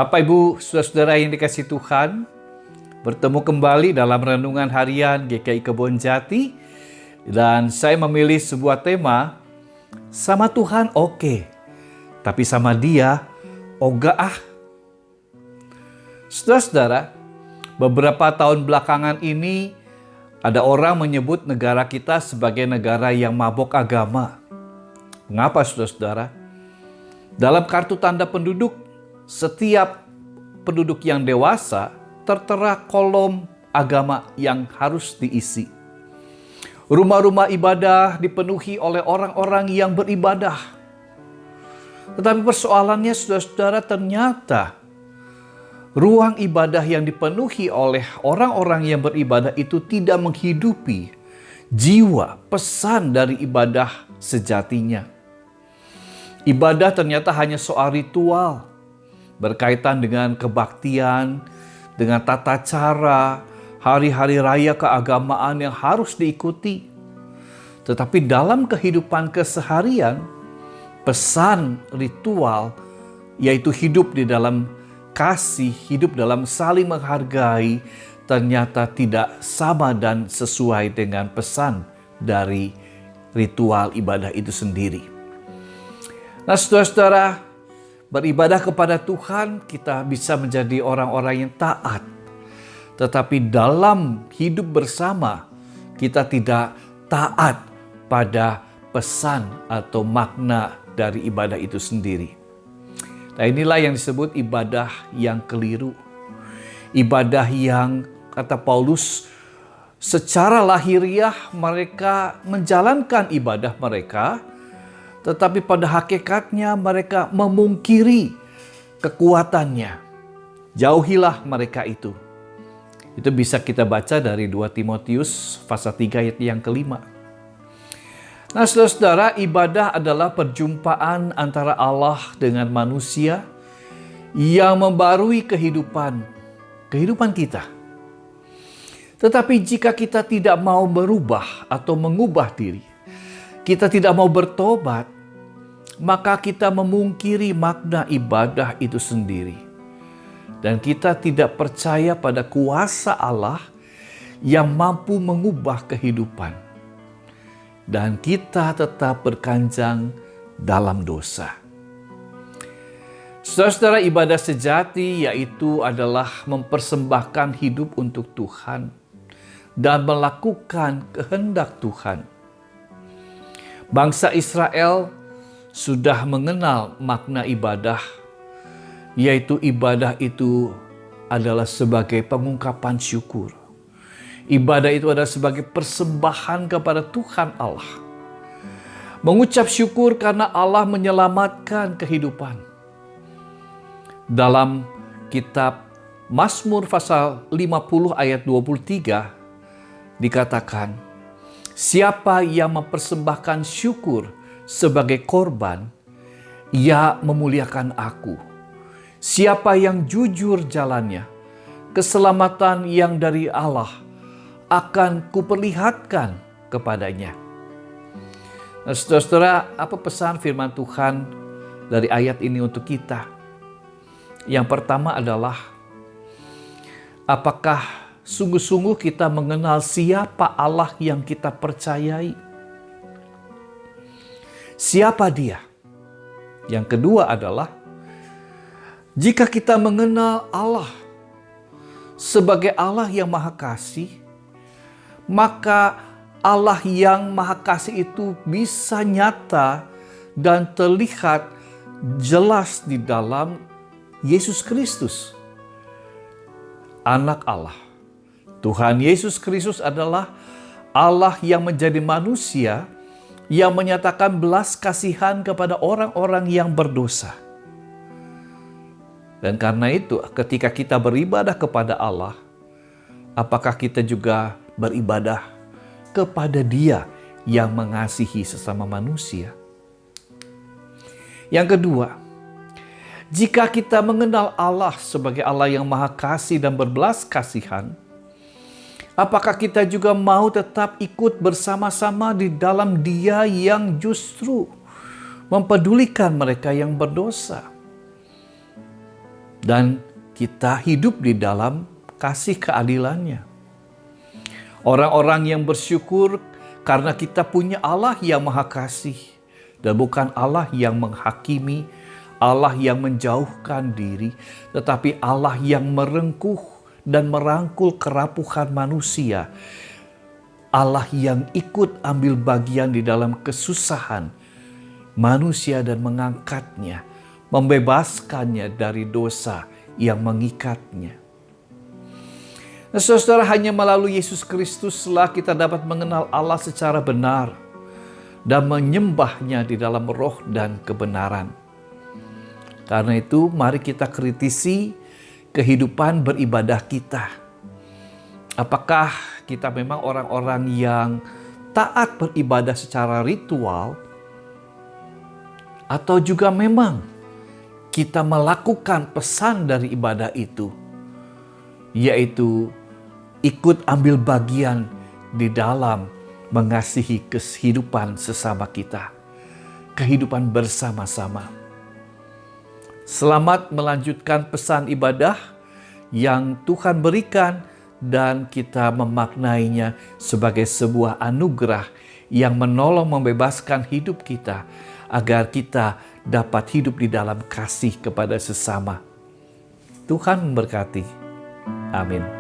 Bapak, Ibu, saudara-saudara yang dikasihi Tuhan, bertemu kembali dalam renungan harian GKI Kebon Jati. Dan saya memilih sebuah tema, sama Tuhan oke, tapi sama Dia ogah ah. Saudara-saudara, beberapa tahun belakangan ini ada orang menyebut negara kita sebagai negara yang mabok agama. Mengapa, saudara-saudara? Dalam kartu tanda penduduk, setiap penduduk yang dewasa tertera kolom agama yang harus diisi. Rumah-rumah ibadah dipenuhi oleh orang-orang yang beribadah. Tetapi persoalannya, saudara-saudara, ternyata ruang ibadah yang dipenuhi oleh orang-orang yang beribadah itu tidak menghidupi jiwa, pesan dari ibadah sejatinya. Ibadah ternyata hanya soal ritual, berkaitan dengan kebaktian, dengan tata cara, hari-hari raya keagamaan yang harus diikuti. Tetapi dalam kehidupan keseharian, pesan ritual, yaitu hidup di dalam kasih, hidup dalam saling menghargai, ternyata tidak sama dan sesuai dengan pesan dari ritual ibadah itu sendiri. Nah, saudara-saudara, beribadah kepada Tuhan, kita bisa menjadi orang-orang yang taat. Tetapi dalam hidup bersama, kita tidak taat pada pesan atau makna dari ibadah itu sendiri. Nah, inilah yang disebut ibadah yang keliru. Ibadah yang, kata Paulus, secara lahiriah mereka menjalankan ibadah mereka, tetapi pada hakikatnya mereka memungkiri kekuatannya. Jauhilah mereka itu. Itu bisa kita baca dari 2 Timotius pasal 3 ayat yang kelima. Nah, saudara-saudara, ibadah adalah perjumpaan antara Allah dengan manusia yang membarui kehidupan kita. Tetapi jika kita tidak mau berubah atau mengubah diri, kita tidak mau bertobat, maka kita memungkiri makna ibadah itu sendiri. Dan kita tidak percaya pada kuasa Allah yang mampu mengubah kehidupan. Dan kita tetap berkanjang dalam dosa. Saudara-saudara, ibadah sejati yaitu adalah mempersembahkan hidup untuk Tuhan dan melakukan kehendak Tuhan. Bangsa Israel sudah mengenal makna ibadah, yaitu ibadah itu adalah sebagai pengungkapan syukur. Ibadah itu adalah sebagai persembahan kepada Tuhan Allah. Mengucap syukur karena Allah menyelamatkan kehidupan. Dalam kitab Mazmur pasal 50 ayat 23 dikatakan, siapa yang mempersembahkan syukur sebagai korban, ia memuliakan aku. Siapa yang jujur jalannya, keselamatan yang dari Allah akan kuperlihatkan kepadanya. Nah, saudara-saudara, apa pesan firman Tuhan dari ayat ini untuk kita? Yang pertama adalah, apakah sungguh-sungguh kita mengenal siapa Allah yang kita percayai? Siapa Dia? Yang kedua adalah, jika kita mengenal Allah sebagai Allah yang Maha Kasih, maka Allah yang Maha Kasih itu bisa nyata dan terlihat jelas di dalam Yesus Kristus, Anak Allah. Tuhan Yesus Kristus adalah Allah yang menjadi manusia, yang menyatakan belas kasihan kepada orang-orang yang berdosa. Dan karena itu, ketika kita beribadah kepada Allah, apakah kita juga beribadah kepada Dia yang mengasihi sesama manusia? Yang kedua, jika kita mengenal Allah sebagai Allah yang Maha Kasih dan berbelas kasihan, apakah kita juga mau tetap ikut bersama-sama di dalam Dia yang justru mempedulikan mereka yang berdosa? dan kita hidup di dalam kasih keadilannya. Orang-orang yang bersyukur karena kita punya Allah yang Maha Kasih dan bukan Allah yang menghakimi, Allah yang menjauhkan diri, tetapi Allah yang merengkuh dan merangkul kerapuhan manusia. Allah yang ikut ambil bagian di dalam kesusahan manusia dan mengangkatnya, membebaskannya dari dosa yang mengikatnya. Nah, saudara, hanya melalui Yesus Kristuslah kita dapat mengenal Allah secara benar dan menyembahnya di dalam roh dan kebenaran. Karena itu, mari kita kritisi kehidupan beribadah kita. Apakah kita memang orang-orang yang taat beribadah secara ritual, atau juga memang kita melakukan pesan dari ibadah itu, yaitu ikut ambil bagian di dalam mengasihi kehidupan sesama kita, kehidupan bersama-sama. Selamat melanjutkan pesan ibadah yang Tuhan berikan dan kita memaknainya sebagai sebuah anugerah yang menolong membebaskan hidup kita agar kita dapat hidup di dalam kasih kepada sesama. Tuhan memberkati. Amin.